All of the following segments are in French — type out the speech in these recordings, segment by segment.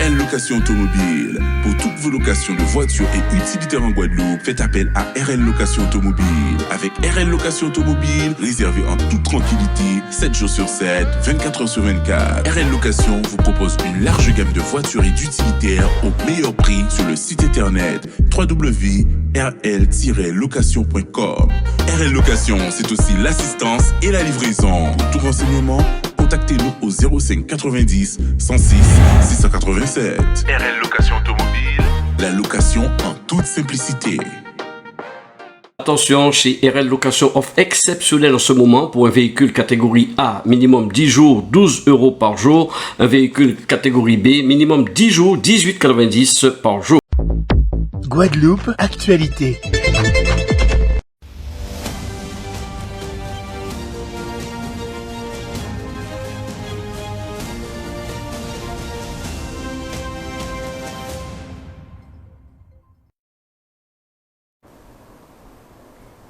RL Location Automobile. Pour toutes vos locations de voitures et utilitaires en Guadeloupe, faites appel à RL Location Automobile. Avec RL Location Automobile, réservez en toute tranquillité, 7 jours sur 7, 24 heures sur 24. RL Location vous propose une large gamme de voitures et d'utilitaires au meilleur prix sur le site internet www.rl-location.com. RL Location, c'est aussi l'assistance et la livraison. Pour tout renseignement, contactez-nous au 05 90 106 687. RL Location Automobile, la location en toute simplicité. Attention, chez RL Location offre exceptionnelle en ce moment pour un véhicule catégorie A, minimum 10 jours, 12 € par jour. Un véhicule catégorie B, minimum 10 jours, 18,90 € par jour. Guadeloupe, actualité.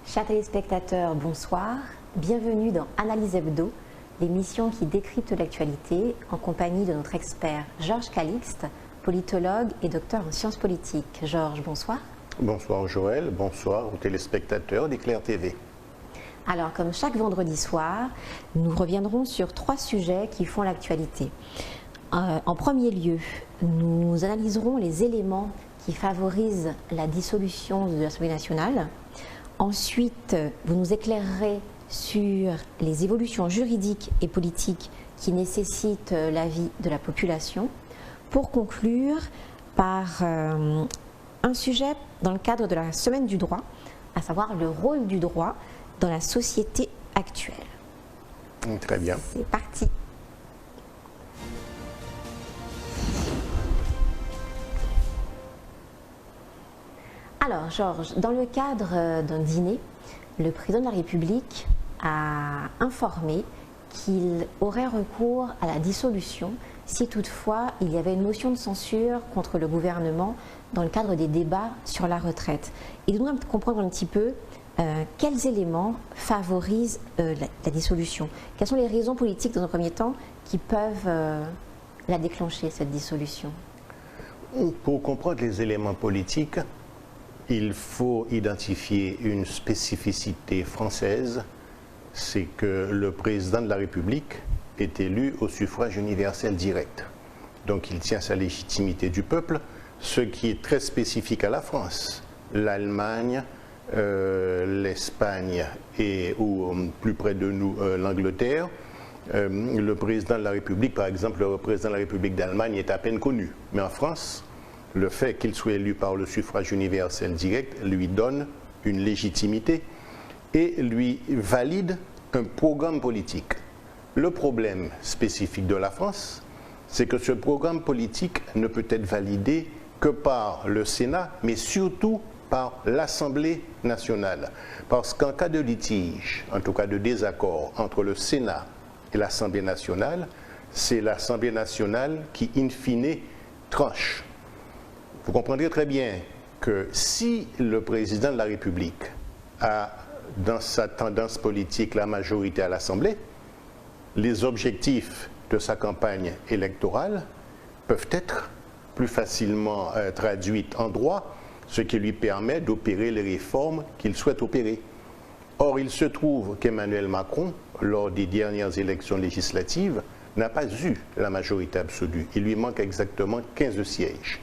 Chers téléspectateurs, bonsoir. Bienvenue dans Analyse Hebdo, l'émission qui décrypte l'actualité en compagnie de notre expert Georges Calixte, politologue et docteur en sciences politiques. Georges, bonsoir. Bonsoir Joël, bonsoir aux téléspectateurs d'Éclair TV. Alors, comme chaque vendredi soir, nous reviendrons sur 3 sujets qui font l'actualité. En premier lieu, nous analyserons les éléments qui favorisent la dissolution de l'Assemblée nationale. Ensuite, vous nous éclairerez sur les évolutions juridiques et politiques qui nécessitent l'avis de la population. Pour conclure par un sujet dans le cadre de la Semaine du droit, à savoir le rôle du droit dans la société actuelle. Très bien. C'est parti. Alors, Georges, dans le cadre d'un dîner, le président de la République a informé qu'il aurait recours à la dissolution si toutefois il y avait une motion de censure contre le gouvernement dans le cadre des débats sur la retraite. Il nous demande de comprendre un petit peu quels éléments favorisent la dissolution. Quelles sont les raisons politiques, dans un premier temps, qui peuvent la déclencher, cette dissolution? Pour comprendre les éléments politiques, il faut identifier une spécificité française, c'est que le président de la République est élu au suffrage universel direct. Donc il tient sa légitimité du peuple, ce qui est très spécifique à la France. L'Allemagne, l'Espagne et, ou plus près de nous, l'Angleterre, le président de la République, par exemple, le président de la République d'Allemagne est à peine connu. Mais en France, le fait qu'il soit élu par le suffrage universel direct lui donne une légitimité et lui valide un programme politique. Le problème spécifique de la France, c'est que ce programme politique ne peut être validé que par le Sénat, mais surtout par l'Assemblée nationale. Parce qu'en cas de litige, en tout cas de désaccord entre le Sénat et l'Assemblée nationale, c'est l'Assemblée nationale qui, in fine, tranche. Vous comprendrez très bien que si le président de la République a, dans sa tendance politique, la majorité à l'Assemblée, les objectifs de sa campagne électorale peuvent être plus facilement traduits en droit, ce qui lui permet d'opérer les réformes qu'il souhaite opérer. Or, il se trouve qu'Emmanuel Macron, lors des dernières élections législatives, n'a pas eu la majorité absolue. Il lui manque exactement 15 sièges.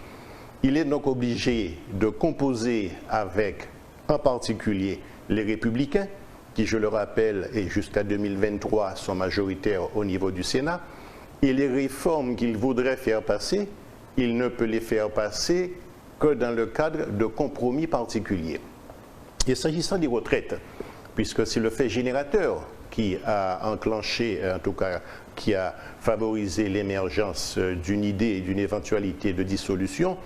Il est donc obligé de composer avec, en particulier, les Républicains, qui, je le rappelle, et jusqu'à 2023 sont majoritaires au niveau du Sénat, et les réformes qu'il voudrait faire passer, il ne peut les faire passer que dans le cadre de compromis particuliers. Et s'agissant des retraites, puisque c'est le fait générateur qui a enclenché, en tout cas, qui a favorisé l'émergence d'une idée et d'une éventualité de dissolution,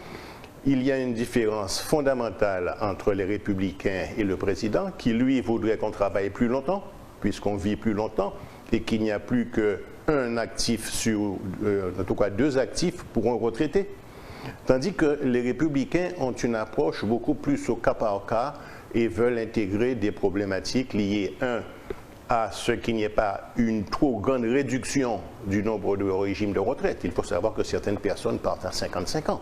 il y a une différence fondamentale entre les Républicains et le président, qui lui voudrait qu'on travaille plus longtemps, puisqu'on vit plus longtemps, et qu'il n'y a plus qu'un actif sur, en tout cas 2 actifs pour un retraité. Tandis que les Républicains ont une approche beaucoup plus au cas par cas et veulent intégrer des problématiques liées, à ce qu'il n'y ait pas une trop grande réduction du nombre de régimes de retraite. Il faut savoir que certaines personnes partent à 55 ans,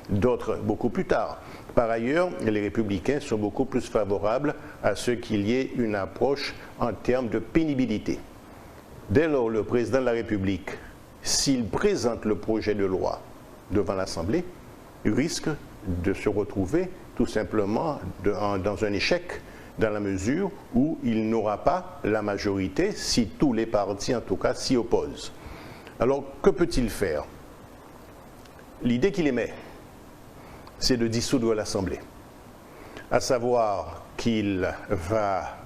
d'autres beaucoup plus tard. Par ailleurs, les républicains sont beaucoup plus favorables à ce qu'il y ait une approche en termes de pénibilité. Dès lors, le président de la République, s'il présente le projet de loi devant l'Assemblée, risque de se retrouver tout simplement dans un échec, dans la mesure où il n'aura pas la majorité si tous les partis, en tout cas, s'y opposent. Alors, que peut-il faire? L'idée qu'il émet, c'est de dissoudre l'Assemblée, à savoir qu'il va,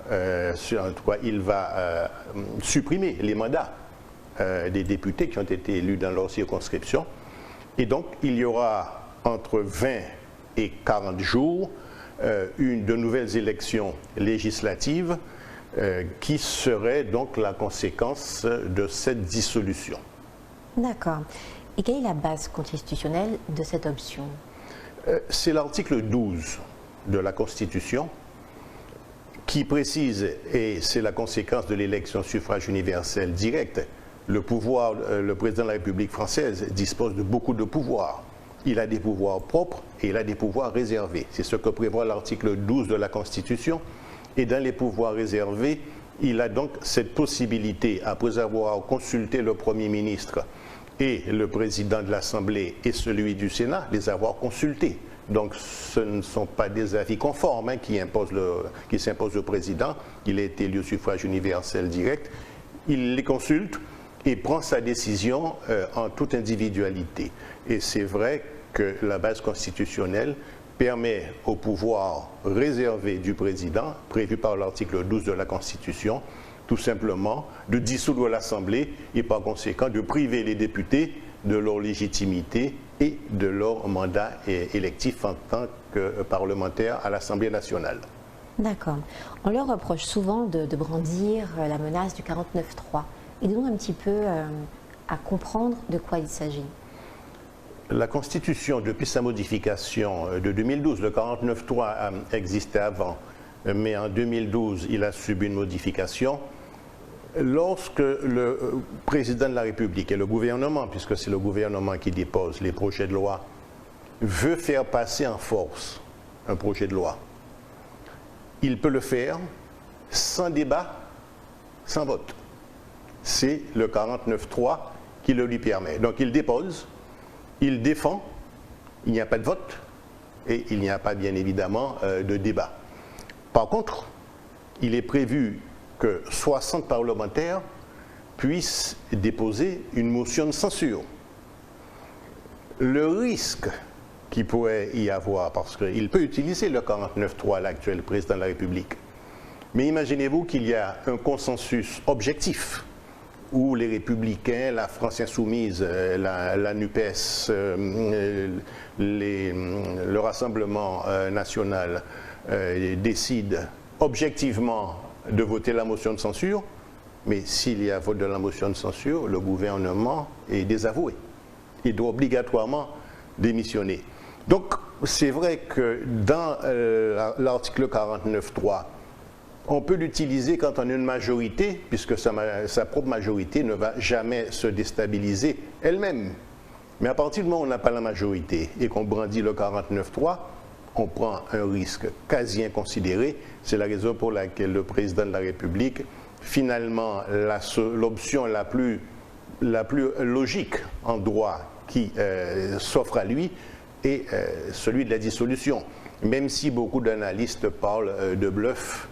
supprimer les mandats des députés qui ont été élus dans leur circonscription, et donc il y aura entre 20 et 40 jours de nouvelles élections législatives qui seraient donc la conséquence de cette dissolution. D'accord. Et quelle est la base constitutionnelle de cette option? C'est l'article 12 de la Constitution qui précise, et c'est la conséquence de l'élection suffrage universel direct, le président de la République française dispose de beaucoup de pouvoirs. Il a des pouvoirs propres et il a des pouvoirs réservés. C'est ce que prévoit l'article 12 de la Constitution. Et dans les pouvoirs réservés, il a donc cette possibilité, après avoir consulté le Premier ministre et le président de l'Assemblée et celui du Sénat, les avoir consultés. Donc ce ne sont pas des avis conformes qui s'imposent au président. Il a été élu au suffrage universel direct. Il les consulte et prend sa décision en toute individualité. Et c'est vrai que la base constitutionnelle permet au pouvoir réservé du président, prévu par l'article 12 de la Constitution, tout simplement de dissoudre l'Assemblée et par conséquent de priver les députés de leur légitimité et de leur mandat électif en tant que parlementaires à l'Assemblée nationale. D'accord. On leur reproche souvent de brandir la menace du 49-3. Aidez-nous un petit peu à comprendre de quoi il s'agit. La Constitution, depuis sa modification de 2012, le 49.3 existait avant, mais en 2012, il a subi une modification. Lorsque le président de la République et le gouvernement, puisque c'est le gouvernement qui dépose les projets de loi, veut faire passer en force un projet de loi, il peut le faire sans débat, sans vote. C'est le 49.3 qui le lui permet. Donc il dépose, il défend, il n'y a pas de vote et il n'y a pas bien évidemment de débat. Par contre, il est prévu que 60 parlementaires puissent déposer une motion de censure. Le risque qu'il pourrait y avoir, parce qu'il peut utiliser le 49.3, l'actuel président de la République, mais imaginez-vous qu'il y a un consensus objectif où les Républicains, la France Insoumise, la NUPES, le Rassemblement national décident objectivement de voter la motion de censure, mais s'il y a vote de la motion de censure, le gouvernement est désavoué. Il doit obligatoirement démissionner. Donc, c'est vrai que dans l'article 49.3, on peut l'utiliser quand on a une majorité, puisque sa propre majorité ne va jamais se déstabiliser elle-même. Mais à partir du moment où on n'a pas la majorité et qu'on brandit le 49.3, on prend un risque quasi inconsidéré. C'est la raison pour laquelle le président de la République, finalement, l'option la plus logique en droit qui s'offre à lui est celui de la dissolution. Même si beaucoup d'analystes parlent de bluff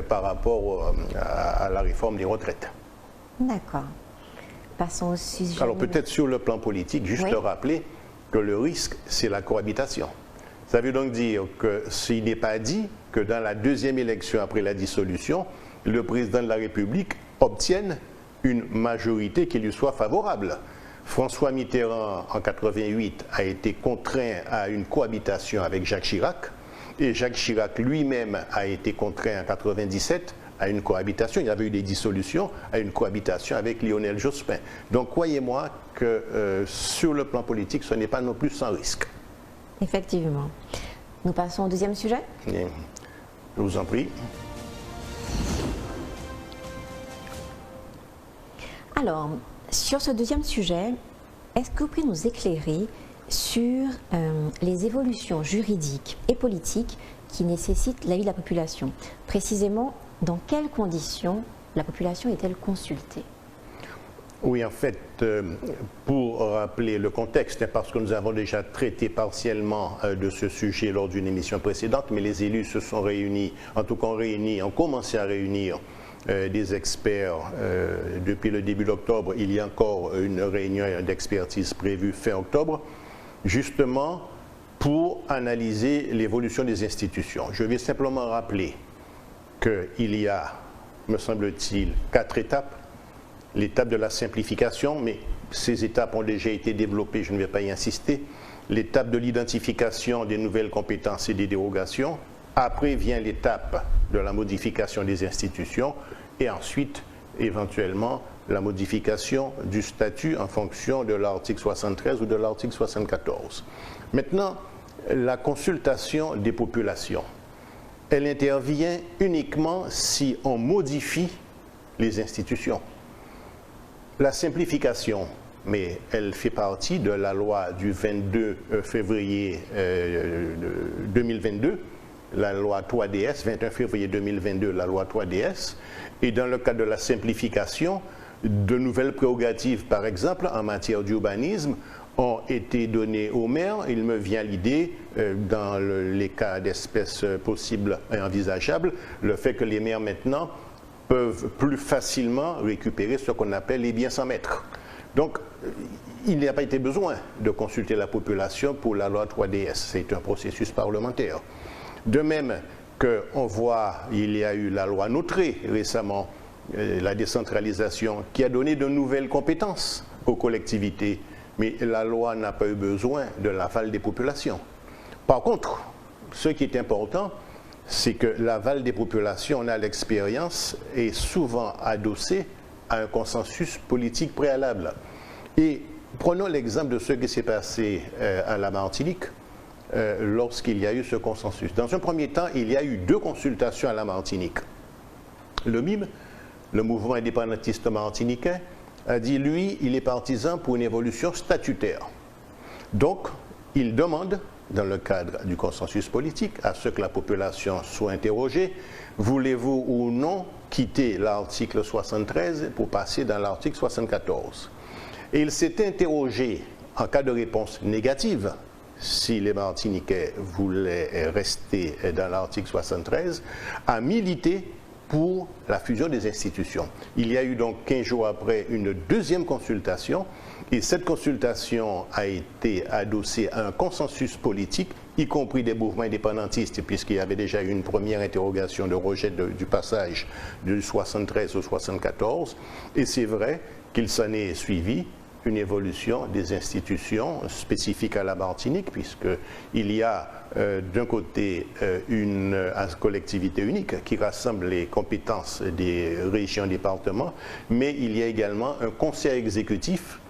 par rapport à la réforme des retraites. D'accord. Passons au sujet. Alors peut-être sur le plan politique, juste rappeler que le risque, c'est la cohabitation. Ça veut donc dire que s'il n'est pas dit que dans la deuxième élection après la dissolution, le président de la République obtienne une majorité qui lui soit favorable. François Mitterrand, en 1988, a été contraint à une cohabitation avec Jacques Chirac, et Jacques Chirac lui-même a été contraint en 1997 à une cohabitation, il y avait eu des dissolutions, à une cohabitation avec Lionel Jospin. Donc croyez-moi que sur le plan politique, ce n'est pas non plus sans risque. Effectivement. Nous passons au deuxième sujet. Bien. Je vous en prie. Alors, sur ce deuxième sujet, est-ce que vous pouvez nous éclairer sur les évolutions juridiques et politiques qui nécessitent l'avis de la population? Précisément, dans quelles conditions la population est-elle consultée? Oui, en fait, pour rappeler le contexte, parce que nous avons déjà traité partiellement de ce sujet lors d'une émission précédente, mais les élus se sont réunis, en tout cas ont commencé à réunir des experts depuis le début d'octobre. Il y a encore une réunion d'expertise prévue fin octobre, justement pour analyser l'évolution des institutions. Je vais simplement rappeler qu'il y a, me semble-t-il, 4 étapes. L'étape de la simplification, mais ces étapes ont déjà été développées, je ne vais pas y insister. L'étape de l'identification des nouvelles compétences et des dérogations. Après vient l'étape de la modification des institutions et ensuite, éventuellement, la modification du statut en fonction de l'article 73 ou de l'article 74. Maintenant, la consultation des populations, elle intervient uniquement si on modifie les institutions. La simplification, mais elle fait partie de la loi du 22 février 2022, la loi 3DS, 21 février 2022, la loi 3DS, et dans le cadre de la simplification, de nouvelles prérogatives, par exemple, en matière d'urbanisme, ont été données aux maires. Il me vient l'idée, dans les cas d'espèces possibles et envisageables, le fait que les maires maintenant peuvent plus facilement récupérer ce qu'on appelle les biens sans maître. Donc, il n'y a pas été besoin de consulter la population pour la loi 3DS. C'est un processus parlementaire. De même qu'on voit, il y a eu la loi Notré récemment, la décentralisation, qui a donné de nouvelles compétences aux collectivités. Mais la loi n'a pas eu besoin de l'aval des populations. Par contre, ce qui est important, c'est que l'aval des populations, on a l'expérience, est souvent adossé à un consensus politique préalable. Et prenons l'exemple de ce qui s'est passé à la Martinique lorsqu'il y a eu ce consensus. Dans un premier temps, il y a eu 2 consultations à la Martinique. Le MIM, le mouvement indépendantiste martiniquais, a dit, lui, il est partisan pour une évolution statutaire. Donc, il demande, dans le cadre du consensus politique, à ce que la population soit interrogée, voulez-vous ou non quitter l'article 73 pour passer dans l'article 74? Et il s'était interrogé, en cas de réponse négative, si les Martiniquais voulaient rester dans l'article 73, à militer pour la fusion des institutions. Il y a eu donc 15 jours après une deuxième consultation, et cette consultation a été adossée à un consensus politique, y compris des mouvements indépendantistes, puisqu'il y avait déjà eu une première interrogation de rejet du passage du 73 au 74, et c'est vrai qu'il s'en est suivi une évolution des institutions spécifiques à la Martinique, puisqu'il y a d'un côté une collectivité unique qui rassemble les compétences des régions, départements, mais il y a également un conseil exécutif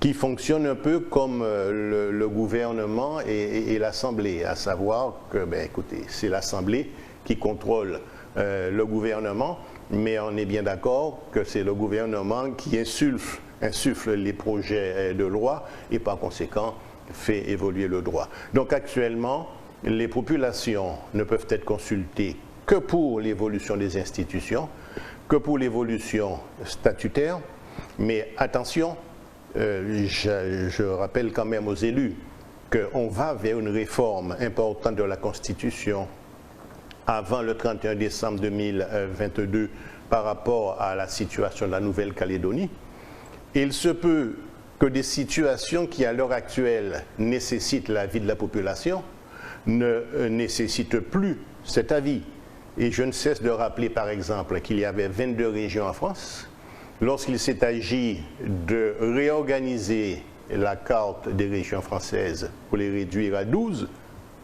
qui fonctionne un peu comme le gouvernement et l'Assemblée, à savoir que, écoutez, c'est l'Assemblée qui contrôle le gouvernement, mais on est bien d'accord que c'est le gouvernement qui insuffle les projets de loi et par conséquent fait évoluer le droit. Donc actuellement, les populations ne peuvent être consultées que pour l'évolution des institutions, que pour l'évolution statutaire, mais attention, je rappelle quand même aux élus qu'on va vers une réforme importante de la Constitution avant le 31 décembre 2022 par rapport à la situation de la Nouvelle-Calédonie. Il se peut que des situations qui à l'heure actuelle nécessitent l'avis de la population ne nécessitent plus cet avis. Et je ne cesse de rappeler par exemple qu'il y avait 22 régions en France. Lorsqu'il s'est agi de réorganiser la carte des régions françaises pour les réduire à 12,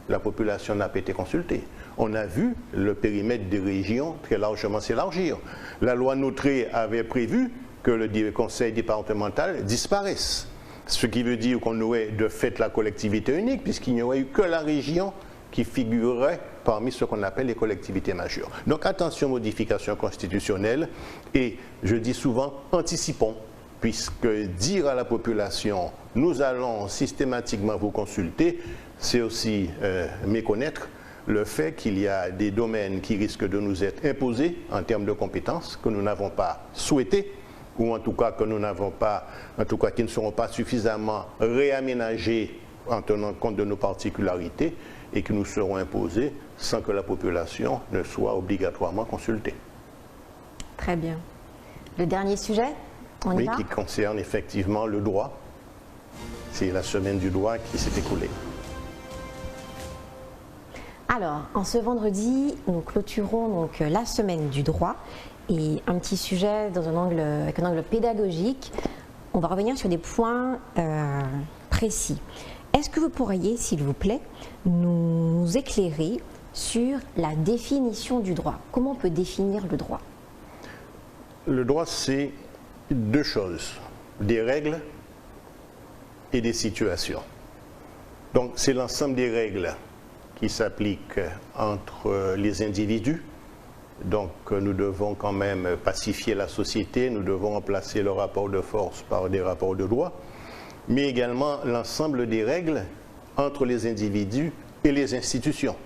la population n'a pas été consultée. On a vu le périmètre des régions très largement s'élargir. La loi Notré avait prévu que le conseil départemental disparaisse. Ce qui veut dire qu'on aurait de fait la collectivité unique, puisqu'il n'y aurait eu que la région qui figurerait parmi ce qu'on appelle les collectivités majeures. Donc attention aux modifications constitutionnelles et je dis souvent anticipons puisque dire à la population « nous allons systématiquement vous consulter », c'est aussi méconnaître le fait qu'il y a des domaines qui risquent de nous être imposés en termes de compétences que nous n'avons pas souhaité, ou en tout cas que nous n'avons pas, en tout cas qui ne seront pas suffisamment réaménagés en tenant compte de nos particularités et qui nous seront imposés sans que la population ne soit obligatoirement consultée. Très bien. Le dernier sujet, on y va ? Qui concerne effectivement le droit. C'est la semaine du droit qui s'est écoulée. Alors, en ce vendredi, nous clôturons donc la semaine du droit et un petit sujet avec un angle pédagogique. On va revenir sur des points précis. Est-ce que vous pourriez, s'il vous plaît, nous éclairer sur la définition du droit ? Comment on peut définir le droit ? Le droit, c'est deux choses, des règles et des situations. Donc, c'est l'ensemble des règles qui s'appliquent entre les individus. Donc, nous devons quand même pacifier la société, nous devons remplacer le rapport de force par des rapports de droit, mais également l'ensemble des règles entre les individus et les institutions.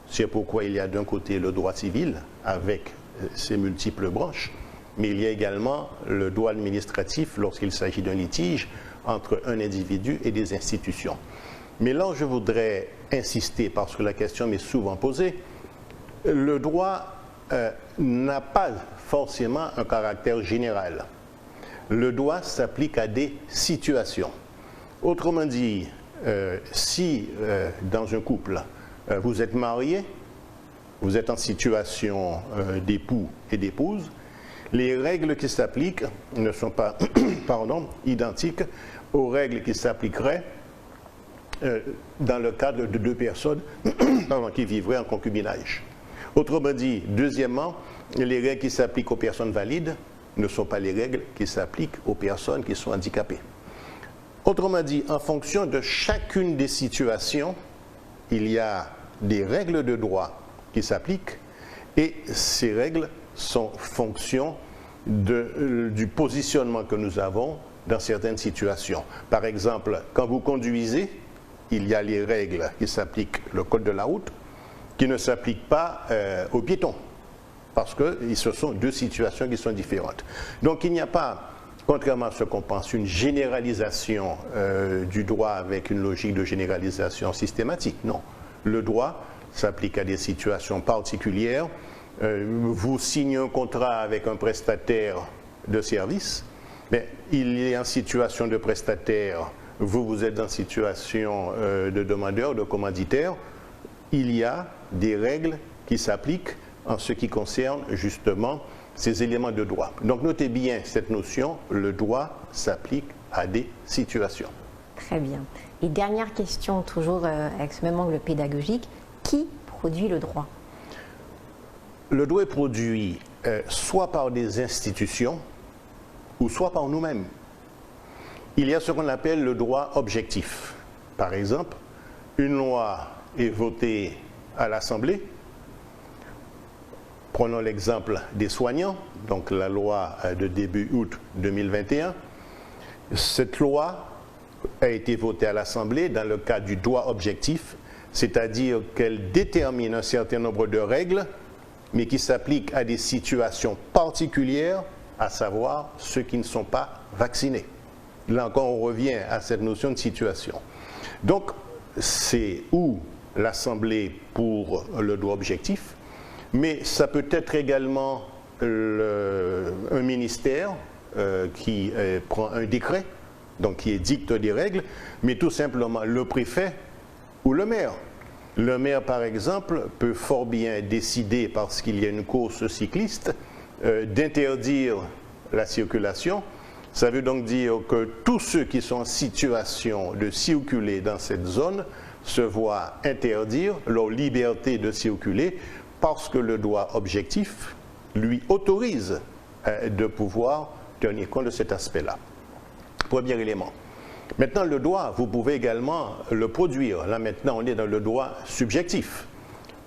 C'est pourquoi il y a d'un côté le droit civil avec ses multiples branches, mais il y a également le droit administratif lorsqu'il s'agit d'un litige entre un individu et des institutions. Mais là, je voudrais insister, parce que la question m'est souvent posée, le droit n'a pas forcément un caractère général. Le droit s'applique à des situations. Autrement dit, si dans un couple, vous êtes mariés, vous êtes en situation d'époux et d'épouse, les règles qui s'appliquent ne sont pas identiques aux règles qui s'appliqueraient dans le cadre de deux personnes qui vivraient en concubinage. Autrement dit, deuxièmement, les règles qui s'appliquent aux personnes valides ne sont pas les règles qui s'appliquent aux personnes qui sont handicapées. Autrement dit, en fonction de chacune des situations, il y a des règles de droit qui s'appliquent et ces règles sont fonction du positionnement que nous avons dans certaines situations. Par exemple, quand vous conduisez, il y a les règles qui s'appliquent, le code de la route, qui ne s'appliquent pas aux piétons, parce que ce sont deux situations qui sont différentes. Donc il n'y a pas, contrairement à ce qu'on pense, une généralisation du droit avec une logique de généralisation systématique. Non, le droit s'applique à des situations particulières. Vous signez un contrat avec un prestataire de service, mais il est en situation de prestataire, vous êtes en situation de demandeur, de commanditaire, il y a des règles qui s'appliquent en ce qui concerne justement ces éléments de droit. Donc notez bien cette notion, le droit s'applique à des situations. Très bien. Et dernière question, toujours avec ce même angle pédagogique, qui produit le droit ? Le droit est produit soit par des institutions ou soit par nous-mêmes. Il y a ce qu'on appelle le droit objectif. Par exemple, une loi est votée à l'Assemblée. Prenons l'exemple des soignants, donc la loi de début août 2021. Cette loi a été votée à l'Assemblée dans le cadre du droit objectif, c'est-à-dire qu'elle détermine un certain nombre de règles, mais qui s'appliquent à des situations particulières, à savoir ceux qui ne sont pas vaccinés. Là encore, on revient à cette notion de situation. Donc, c'est où l'Assemblée pour le droit objectif, mais ça peut être également un ministère qui prend un décret, donc qui édicte des règles, mais tout simplement le préfet ou le maire. Le maire, par exemple, peut fort bien décider, parce qu'il y a une course cycliste, d'interdire la circulation. Ça veut donc dire que tous ceux qui sont en situation de circuler dans cette zone se voient interdire leur liberté de circuler parce que le droit objectif lui autorise de pouvoir tenir compte de cet aspect-là. Premier élément. Maintenant, le droit, vous pouvez également le produire. Là, maintenant, on est dans le droit subjectif.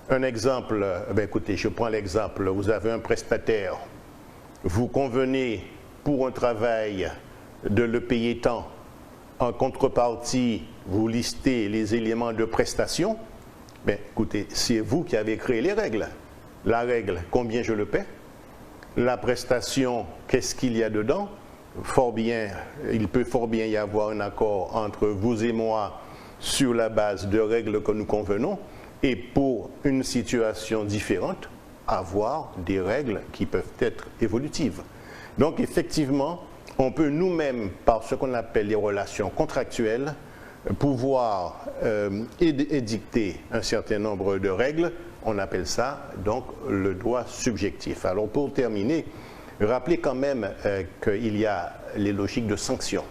Un exemple, écoutez, je prends l'exemple, vous avez un prestataire, vous convenez pour un travail de le payer tant. En contrepartie, vous listez les éléments de prestation. Ben, écoutez, c'est vous qui avez créé les règles. La règle, combien je le paie? La prestation, qu'est-ce qu'il y a dedans? Fort bien, il peut fort bien y avoir un accord entre vous et moi sur la base de règles que nous convenons, et pour une situation différente, avoir des règles qui peuvent être évolutives. Donc effectivement, on peut nous-mêmes, par ce qu'on appelle les relations contractuelles, pouvoir édicter un certain nombre de règles. On appelle ça donc le droit subjectif. Alors pour terminer, rappelez quand même qu'il y a les logiques de sanctions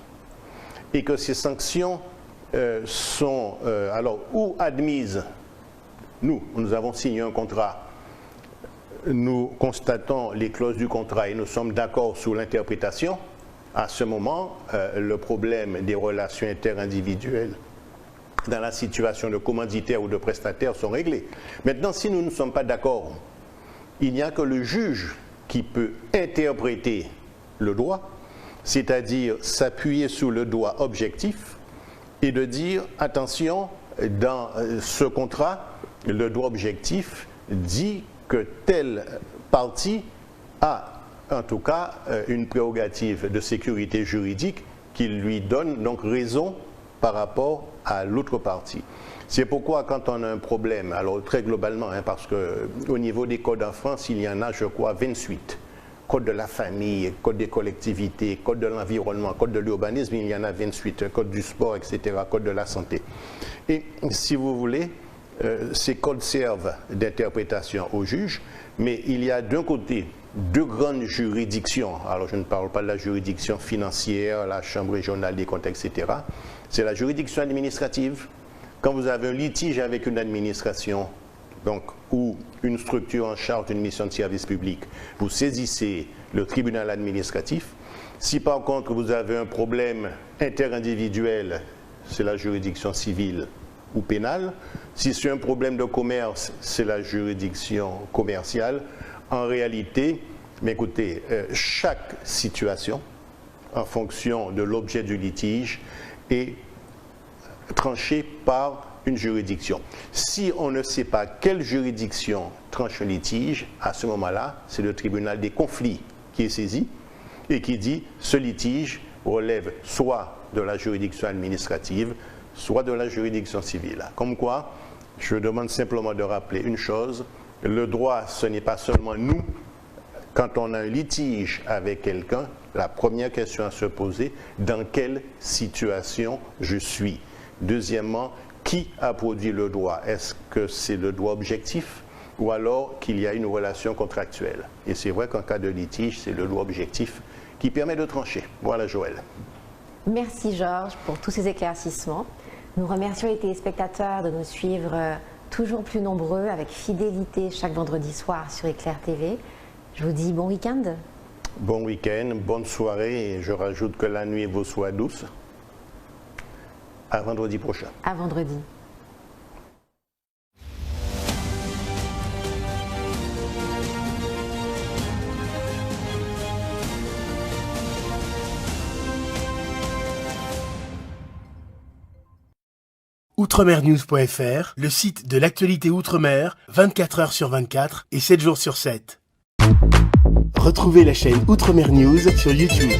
et que ces sanctions sont alors ou admises. Nous avons signé un contrat, nous constatons les clauses du contrat et nous sommes d'accord sur l'interprétation. À ce moment, le problème des relations interindividuelles dans la situation de commanditaire ou de prestataire sont réglés. Maintenant, si nous ne sommes pas d'accord, il n'y a que le juge qui peut interpréter le droit, c'est-à-dire s'appuyer sur le droit objectif et de dire, attention, dans ce contrat, le droit objectif dit que telle partie a en tout cas une prérogative de sécurité juridique qui lui donne donc raison par rapport à l'autre partie. C'est pourquoi quand on a un problème, alors très globalement, parce qu'au niveau des codes en France, il y en a, je crois, 28. Code de la famille, code des collectivités, code de l'environnement, code de l'urbanisme, il y en a 28, code du sport, etc., code de la santé. Et si vous voulez, ces codes servent d'interprétation aux juges, mais il y a d'un côté deux grandes juridictions. Alors je ne parle pas de la juridiction financière, la chambre régionale des comptes, etc. C'est la juridiction administrative. Quand vous avez un litige avec une administration, donc, ou une structure en charge d'une mission de service public, vous saisissez le tribunal administratif. Si par contre vous avez un problème interindividuel, c'est la juridiction civile ou pénale. Si c'est un problème de commerce, c'est la juridiction commerciale. En réalité, mais écoutez, chaque situation, en fonction de l'objet du litige, est tranchée par une juridiction. Si on ne sait pas quelle juridiction tranche un litige, à ce moment-là, c'est le tribunal des conflits qui est saisi et qui dit ce litige relève soit de la juridiction administrative, soit de la juridiction civile. Comme quoi, je demande simplement de rappeler une chose, le droit, ce n'est pas seulement nous. Quand on a un litige avec quelqu'un, la première question à se poser, dans quelle situation je suis? Deuxièmement, qui a produit le droit? Est-ce que c'est le droit objectif ou alors qu'il y a une relation contractuelle? Et c'est vrai qu'en cas de litige, c'est le droit objectif qui permet de trancher. Voilà, Joël. Merci Georges pour tous ces éclaircissements. Nous remercions les téléspectateurs de nous suivre toujours plus nombreux avec fidélité chaque vendredi soir sur Éclair TV. Je vous dis bon week-end. Bon week-end, bonne soirée et je rajoute que la nuit vous soit douce. À vendredi prochain. À vendredi. Outremernews.fr, le site de l'actualité outre-mer, 24 heures sur 24 et 7 jours sur 7. Retrouvez la chaîne Outremer News sur YouTube.